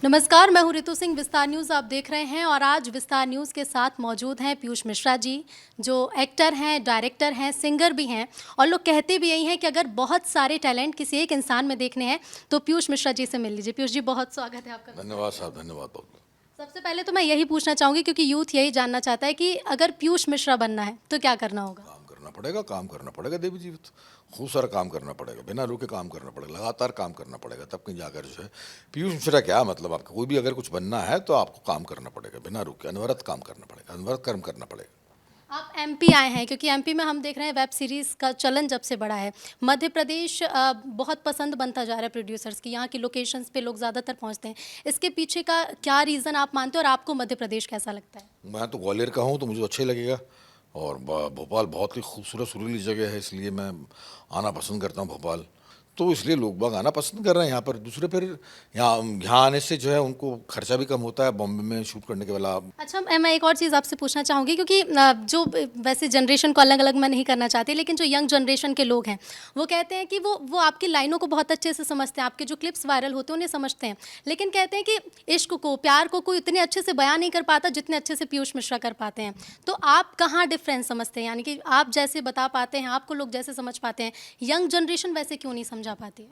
नमस्कार, मैं हूं रितु सिंह। विस्तार न्यूज़ आप देख रहे हैं और आज विस्तार न्यूज़ के साथ मौजूद हैं पीयूष मिश्रा जी, जो एक्टर हैं, डायरेक्टर हैं, सिंगर भी हैं और लोग कहते भी यही हैं कि अगर बहुत सारे टैलेंट किसी एक इंसान में देखने हैं तो पीयूष मिश्रा जी से मिल लीजिए। पीयूष जी, बहुत स्वागत है आपका। धन्यवाद साहब, धन्यवाद बहुत। सबसे पहले तो मैं यही पूछना चाहूँगी क्योंकि यूथ यही जानना चाहता है कि अगर पीयूष मिश्रा बनना है तो क्या करना होगा? काम करना पड़ेगा देवी जी। तो खूब सारा काम करना पड़ेगा, बिना रुके काम करना पड़ेगा, लगातार काम करना पड़ेगा, तब कहीं जाकर जो है पीयूष मिश्रा क्या मतलब, आपका कोई भी अगर कुछ बनना है तो आपको काम करना पड़ेगा, बिना रुके अनवरत काम करना पड़ेगा, अनवरत कर्म करना पड़ेगा। आप एमपी आए हैं क्योंकि एमपी में हम देख रहे हैं वेब सीरीज़ का चलन जब से बढ़ा है। मध्य प्रदेश बहुत पसंद बनता जा रहा है प्रोड्यूसर्स की, यहाँ की लोकेशंस पे लोग ज़्यादातर पहुँचते हैं। इसके पीछे का क्या रीज़न आप मानते हो और आपको मध्य प्रदेश कैसा लगता है? मैं तो ग्वालियर का हूँ तो मुझे अच्छा ही लगेगा, और भोपाल बहुत ही खूबसूरत सुरीली जगह है, इसलिए मैं आना पसंद करता हूँ भोपाल। तो इसलिए लोग बाग आना पसंद कर रहे हैं यहाँ पर। दूसरे फिर यहाँ आने से जो है उनको खर्चा भी कम होता है बॉम्बे में शूट करने के वाला। अच्छा, मैं एक और चीज़ आपसे पूछना चाहूँगी क्योंकि जो वैसे जनरेशन को अलग अलग मैं नहीं करना चाहती, लेकिन जो यंग जनरेशन के लोग हैं वो कहते हैं कि वो आपकी लाइनों को बहुत अच्छे से समझते हैं, आपके जो क्लिप्स वायरल होते हैं उन्हें समझते हैं, लेकिन कहते हैं कि इश्क को, प्यार को कोई इतने अच्छे से बयान नहीं कर पाता जितने अच्छे से पीयूष मिश्रा कर पाते हैं। तो आप कहाँ डिफरेंस समझते हैं, यानी कि आप जैसे बता पाते हैं, आपको लोग जैसे समझ पाते हैं, यंग जनरेशन वैसे क्यों नहीं समझा पाती है?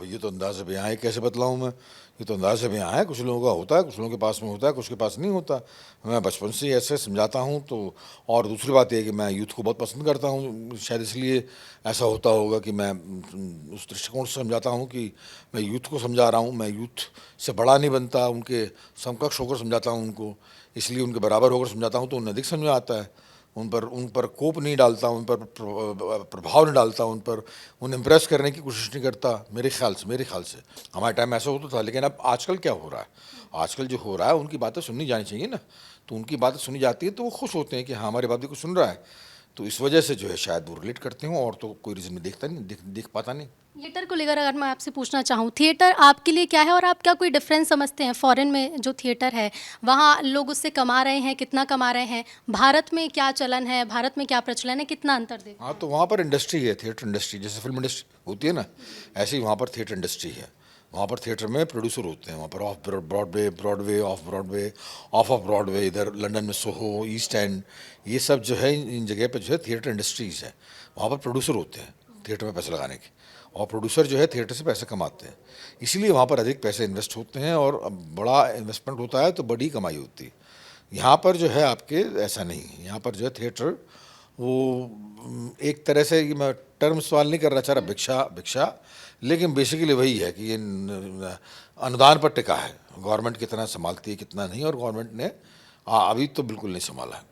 ये तो अंदाज़ से बयां है, कैसे बतलाऊं मैं। ये तो अंदाज़ से बयां है, कुछ लोगों का होता है, कुछ लोगों के पास में होता है, कुछ के पास नहीं होता। मैं बचपन से ही ऐसे समझाता हूं तो। और दूसरी बात यह है कि मैं यूथ को बहुत पसंद करता हूं, शायद इसलिए ऐसा होता होगा कि मैं उस दृष्टिकोण से समझाता हूं कि मैं यूथ को समझा रहा हूं। मैं यूथ से बड़ा नहीं बनता, उनके समकक्ष होकर समझाता हूँ उनको, इसलिए उनके बराबर होकर समझाता हूँ तो उन्हें अधिक समझ में आता है। उन पर कोप नहीं डालता, उन पर प्रभाव नहीं डालता, उन्हें इम्प्रेस करने की कोशिश नहीं करता। मेरे ख्याल से हमारे टाइम ऐसा होता था, लेकिन अब आजकल क्या हो रहा है, आजकल जो हो रहा है उनकी बातें सुननी जानी चाहिए ना। तो उनकी बातें सुनी जाती है तो वो खुश होते हैं कि हाँ, हमारी बात भी कुछ सुन रहा है। तो इस वजह से जो है शायद वो रिलेट करते हो, और तो कोई रीज़न में देखता नहीं, देख पाता नहीं। थिएटर को लेकर अगर मैं आपसे पूछना चाहूँ, थिएटर आपके लिए क्या है और आप क्या कोई डिफरेंस समझते हैं? फॉरेन में जो थिएटर है वहाँ लोग उससे कमा रहे हैं, कितना कमा रहे हैं? भारत में क्या चलन है, भारत में क्या प्रचलन है, कितना अंतर देखते हैं? हाँ, तो वहाँ पर इंडस्ट्री है, थिएटर इंडस्ट्री, जैसे फिल्म इंडस्ट्री होती है ना, ऐसे ही वहाँ पर थिएटर इंडस्ट्री है। वहाँ पर थिएटर में प्रोड्यूसर होते हैं, वहाँ पर of Broadway, Broadway, of Broadway, इधर लंदन में सोहो, ईस्ट एंड, ये सब जो है इन जगह पर जो है थिएटर इंडस्ट्रीज़ है। वहाँ पर प्रोड्यूसर होते हैं थिएटर में पैसे लगाने के, और प्रोड्यूसर जो है थिएटर से पैसे कमाते हैं, इसलिए वहाँ पर अधिक पैसे इन्वेस्ट होते हैं, और बड़ा इन्वेस्टमेंट होता है तो बड़ी कमाई होती है। यहाँ पर जो है आपके ऐसा नहीं है। यहाँ पर जो है थिएटर वो एक तरह से, ये मैं टर्म सवाल नहीं कर रहा चाह रहा, भिक्षा, लेकिन बेसिकली वही है कि ये अनुदान पर टिका है। गवर्नमेंट कितना संभालती है कितना नहीं, और गवर्नमेंट ने अभी तो बिल्कुल नहीं संभाला है।